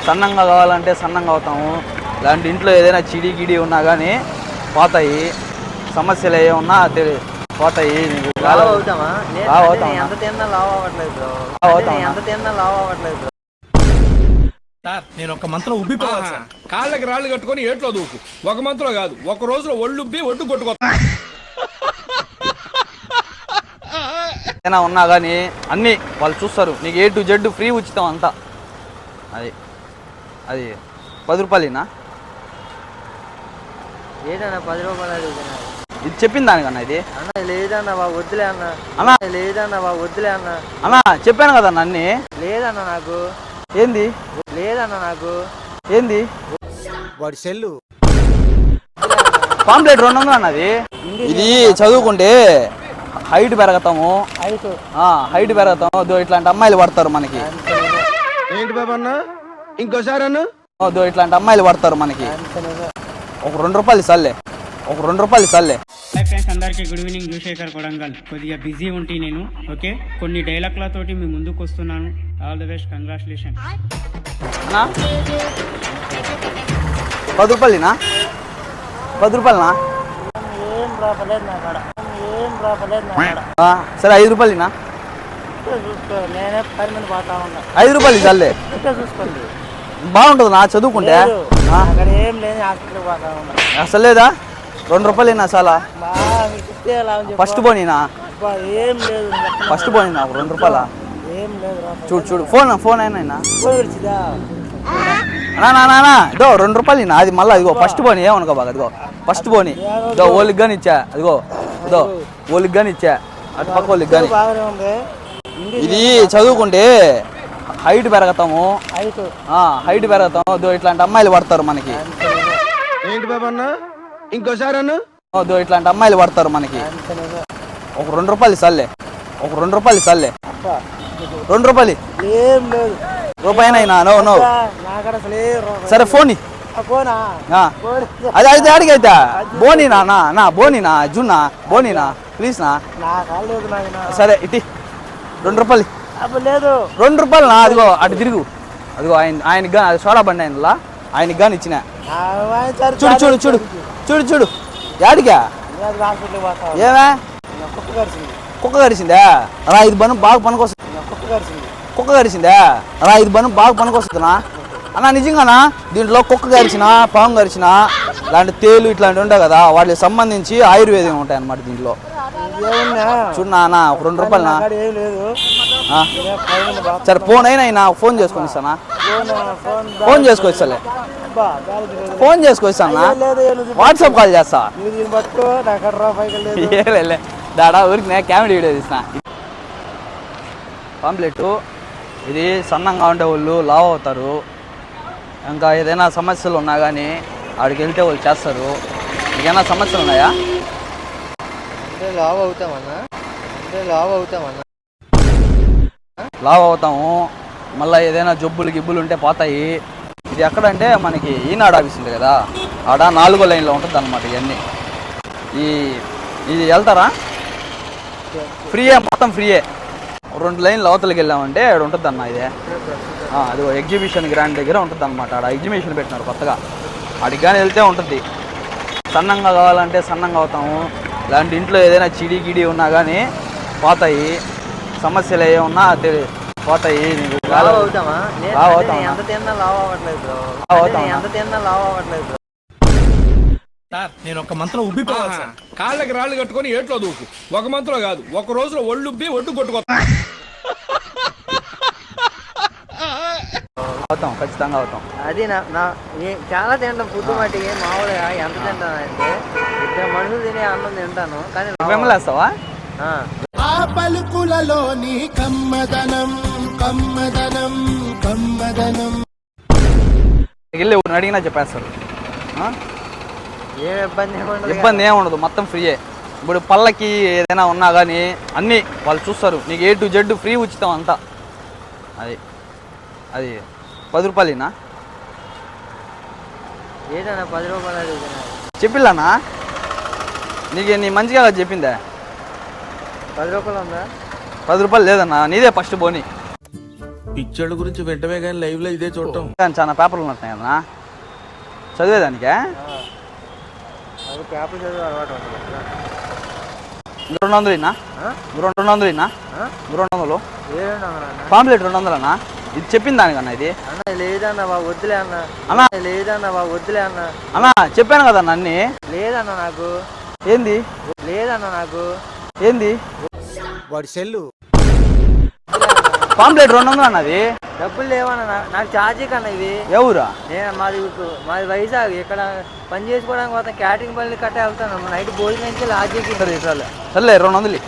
సన్నంగా కావాలంటే సన్నంగా అవుతాము. ఇలాంటి ఇంట్లో ఏదైనా చిడి గిడి ఉన్నా కానీ పోతాయి. సమస్యలు ఏ ఉన్నా పోతాయి. నేను ఒక మంత్రం ఉబ్బిపోవాలి సార్. కాళ్ళకి రాళ్ళు కట్టుకొని ఏట్లో దూకు. ఒక మంత్రం కాదు, ఒక రోజులో ఒళ్ళు ఉబ్బి ఒడ్డు కొట్టుకో. ఏదైనా ఉన్నా కానీ అన్నీ వాళ్ళు చూస్తారు. నీకు A to Z ఫ్రీ ఉచితం అంతా. అది 10 రూపాయలేనా? ఏదన్నా 10 రూపాయలు ఇది చెప్పిన దానికన్నా ఇది లేదన్నా బాబు వద్దులే అన్న. లేదన్నా బాబు వద్దులే అన్న. అన్నా చెప్పాను కదన్నా అన్ని. లేదన్నా నాకు. ఏంది లేదన్నా నాకు. ఏంది వాడి సెల్లు పాంప్లెట్ 200 అన్నది. ఇది చదువుకుంటే హైట్ పెరగతాము. హైట్ పెరగతాము. ఇట్లాంటి అమ్మాయిలు పడతారు మనకి. ఏంటి బాబా అన్న ఇంకోసారి అన్న ఇట్లాంటి అమ్మాయిలు పడతారు మనకి. ఒక 2 రూపాయలు సల్లే. ఫ్రెండ్స్ అందరికీ గుడ్ ఈవినింగ్. జూశేఖర్ కొడంగల్. కొద్దిగా బిజీ ఉంటే నేను ఓకే కొన్ని డైలాగ్లతోటి మీ ముందుకు వస్తున్నాను. All the best, congratulation. 10 రూపాయలేనా? 10 రూపాయలనా? ఏం రాపలేదు నా కాడ. సరే 5 రూపాయలేనా? చూసుకో, నేనే 10 మంది పోతా ఉన్నా. 5 రూపాయలు చల్లే. చూసుకోండి, బాగుంటుంది నా చదువుకుంటే. అక్కడ ఏం లేదు, హాస్పిటల్ పోతా ఉన్నా. అసలు లేదా? 2 రూపాయలేనా చాలా? ఫస్ట్ పోనీనా? ఏం లేదు, ఫస్ట్ పోనీనా? 2 రూపాయల ఏం లేదు. చూడు ఫోన్ అయినా ఇదో 2 రూపాయలు అది మళ్ళీ అదిగో ఫస్ట్ పోనీ. ఏమనుకో బాగా అదిగో ఫస్ట్ పోనీ. ఇదో ఓలికి కానీ ఇచ్చా. అదిగో ఇదో ఓలికి కానీ ఇచ్చా. అటు పక్క ఓలికి కానీ. ఇది చదువుకుంటే హైట్ పెరగతాము. ఇట్లాంటి అమ్మాయిలు పడతారు మనకి. ఏంటి బాబా అన్న ఇంకోసారి అన్న ఇట్లాంటి అమ్మాయిలు పడతారు మనకి. ఒక 2 రూపాయలు సల్లే. 2 రూపాయలు ఏం లేదు. రూపాయినైనా? నో సరే ఫోన్ అది అయితే అడిగైతే బోనీనా నా బోనీనా జున్నా బోనీనా ప్లీజ్ నా. సరే ఇటీ 2 రూపాయలు. లేదు 2 రూపాయలు నా. అదిగో అటు తిరుగు. అదిగో ఆయనకి కానీ అది సోడా బండి ఆయనలా ఆయనకి కానీ ఇచ్చిన. చూడు యాడికా? ఏమే కుక్క కరిసిందా? అలా 5 బను బాగా పనికొస్తుంది. కుక్క కరిసిందా? అలా 5 బను బాగా పనికొస్తుందా అన్నా? నిజంగానా? దీంట్లో కుక్క కరిచిన, పాము కరిచిన, ఇలాంటి తేలు ఇట్లాంటివి ఉంటాయి కదా, వాటికి సంబంధించి ఆయుర్వేదం ఉంటాయి అన్నమాట దీంట్లో. చూడనా అన్న, ఒక 2 రూపాయలనా? సరే ఫోన్ అయినా ఫోన్ చేసుకొని ఇస్తానా? ఫోన్ చేసుకొస్తాలే. ఫోన్ చేసుకొస్తానా? వాట్సాప్ కాల్ చేస్తా. దాడా ఊరికి నేను కామెడీ వీడియో తీసిన. పాంప్లెట్ ఇది సన్నంగా ఉండే వాళ్ళు లావ్ అవుతారు. ఇంకా ఏదైనా సమస్యలు ఉన్నా కానీ ఆడికి వెళ్తే వాళ్ళు చేస్తారు. ఏదైనా సమస్యలు ఉన్నాయా? లావ్ అవుతాము. మళ్ళీ ఏదైనా గిబ్బులు ఉంటే పోతాయి. ఇది ఎక్కడంటే మనకి ఈనాడు ఆఫీస్ ఉంది కదా, ఆడ 4వ లైన్లో ఉంటుంది అన్నమాట. ఇవన్నీ ఇది వెళ్తారా? ఫ్రీయే, మొత్తం ఫ్రీయే. 2 లైన్లు అవతలకి వెళ్ళామంటే ఆడ ఉంటుంది అన్న. ఇదే అది ఎగ్జిబిషన్ గ్రాండ్ దగ్గర ఉంటుంది అనమాట. ఆడ ఎగ్జిబిషన్ పెట్టినారు కొత్తగా. ఆడికి కానీ వెళ్తే ఉంటుంది. సన్నంగా కావాలంటే సన్నంగా అవుతాము. ఇలాంటి ఇంట్లో ఏదైనా చిడి గిడి ఉన్నా కానీ పోతాయి. సమస్యలు ఏ ఉన్నా పోతాయి. నేను ఒక మంత్రం ఉబ్బిపోవాలి సార్. కాళ్ళకి రాళ్ళు కట్టుకొని ఏట్లో దూకు. ఒక మంత్రం కాదు, ఒక రోజులో ఒళ్ళు ఉబ్బి ఒడ్డు కొట్టుకో. అవుతాం, ఖచ్చితంగా అవుతాం. అది చాలా తింటాం. ఫుడ్ మట్టికి మామూలుగా ఎంత తింటానంటే 2 మనుషులు తినే అన్నం తింటాను. కానీ వేస్తావా? ఆ పలుకులలోని కమ్మదనం కమ్మదనం కమ్మదనం వెళ్ళి అడిగినా చెప్పేస్తారు. ఏ ఇబ్బంది ఏముండదు, మొత్తం ఫ్రీయే. ఇప్పుడు పళ్ళకి ఏదైనా ఉన్నా కానీ అన్నీ వాళ్ళు చూస్తారు. నీకు A to Z ఫ్రీ ఉచితం అంతా. అది 10 రూపాయలేనా? ఏదన్నా 10 రూపాయలు చెప్పిల్లానా? నీ మంచిగా చెప్పిందే. 10 రూపాయలు ఉందా? 10 రూపాయలు లేదన్నా, నీదే ఫస్ట్ పోనీ. పిక్చర్ల గురించి వెంటనే కానీ లైవ్ లో ఇదే చూడటం. చాలా పేపర్లు ఉంటున్నాయి కదా చదివేదానికే. అది పేపర్ చదివే అలవాటు ఉంటుంది కదా. 200 ఇన్నా 200 ఇన్నా 200 ఏమన్నా పాంప్లెట్ 200 అన్నా. ఇది చెప్పింది దానికన్నా ఇది అన్న లేదన్న బాబు వద్దులే అన్న. అన్నా లేదన్న బాబు వద్దులే అన్న. అన్నా చెప్పాను కదా అన్న అన్ని. లేదన్న నాకు. ఏంది లేదన్న నాకు. ఏంది వాడి సెల్లు పాంప్లెట్ 200 అన్నది. డబ్బులు లేవన్న నాకు ఛార్జీ కన్నా ఇవి. ఎవరా? నేను మాది వైజాగ్. ఇక్కడ పని చేసుకోవడానికి పోతాం, క్యాటరింగ్ పనులు కట్టే వెళ్తాను. నైట్ భోజనానికి లాడ్జీకి. సర్లే 200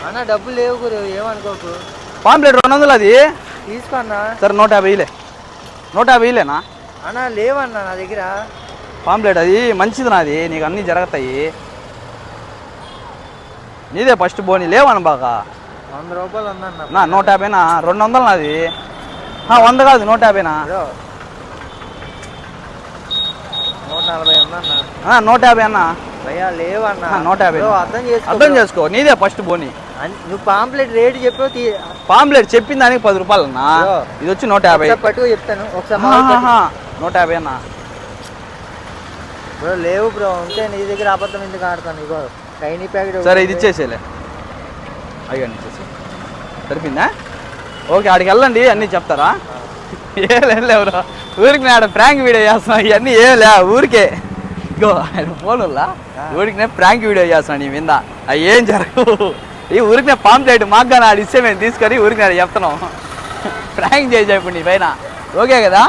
అన్న డబ్బులు లేవు గురు, ఏమనుకోకు. పాంప్లెట్ 200 అది తీసుకో అన్న. సరే 150 150 అన్న లేవన్న నా దగ్గర. పాంప్లెట్ అది మంచిది నాది, నీకు అన్నీ జరుగుతాయి. నీదే ఫస్ట్ బోని లేవన్న బాగా. 100 రూపాయలు ఉందన్న. 150 200 నాది. 100 కాదు 150 140 ఉందన్న. 150 అన్న. భయ్యా లేవన్న. 150 అర్థం చేసుకో, నీదే ఫస్ట్ బోని. నువ్వు పాంప్లెట్ రేటు చెప్పావు. పాంప్లెట్ చెప్పిన దానికి 10 రూపాయలు అన్న. ఇది వచ్చి 150. పట్టుకు చెప్తాను ఒకసారి. 150 అన్న. బ్రో లేవు బ్రో, ఉంటే నీ దగ్గర అబద్ధం ఎందుకు ఆడతాను. ఇగో టైనీ ప్యాకెట్. సరే ఇది ఇచ్చేసేలే. అయ్యో ఇచ్చేసి సరిపోయిందా? ఓకే ఆడికి వెళ్ళండి, అన్నీ చెప్తారా? ఏం లేవురా, ఊరికి నేను ఆడ ప్రాంక్ వీడియో చేస్తున్నా. ఇవన్నీ ఏం లే, ఊరికే ఇగో ఆయన ఫోన్ వల్ల ఊరికి నేను ప్రాంక్ వీడియో చేస్తున్నాను. నీ మీద అవి ఏం జరగవు. ఈ ఊరికి నేను పాంప్లెట్ మాకు కానీ ఆడ ఇస్తే మేము తీసుకొని ఊరికి నేను చెప్తున్నాం. ప్రాంక్ చేసే ఇప్పుడు నీ పైన. ఓకే కదా,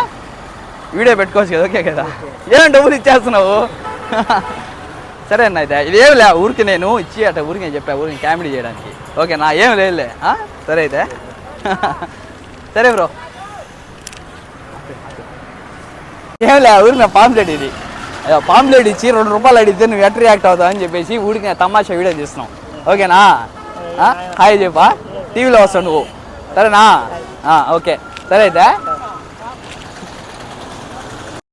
వీడియో పెట్టుకోవచ్చు కదా. ఓకే కదా, ఏం డబ్బులు ఇచ్చేస్తున్నావు? సరే అన్న అయితే ఇదేం లే, ఊరికి నేను ఇచ్చి అట్ట ఊరికి నేను చెప్పా, ఊరికి కామెడీ చేయడానికి. ఓకేనా, ఏం లేదులే. సరే అయితే సరే బ్రో. ఏం లే, ఊరికి నా పాంప్లెట్ ఇది. పాంప్లెట్ ఇచ్చి 2 రూపాయలు అడిగితే నువ్వు ఎట్ రియాక్ట్ అవుతావు అని చెప్పేసి ఊరికి నేను తమాషా వీడియో తీస్తున్నావు. ఓకేనా, హాయ్ చెప్పా, టీవీలో వస్తావు నువ్వు. సరేనా? ఓకే సరే అయితే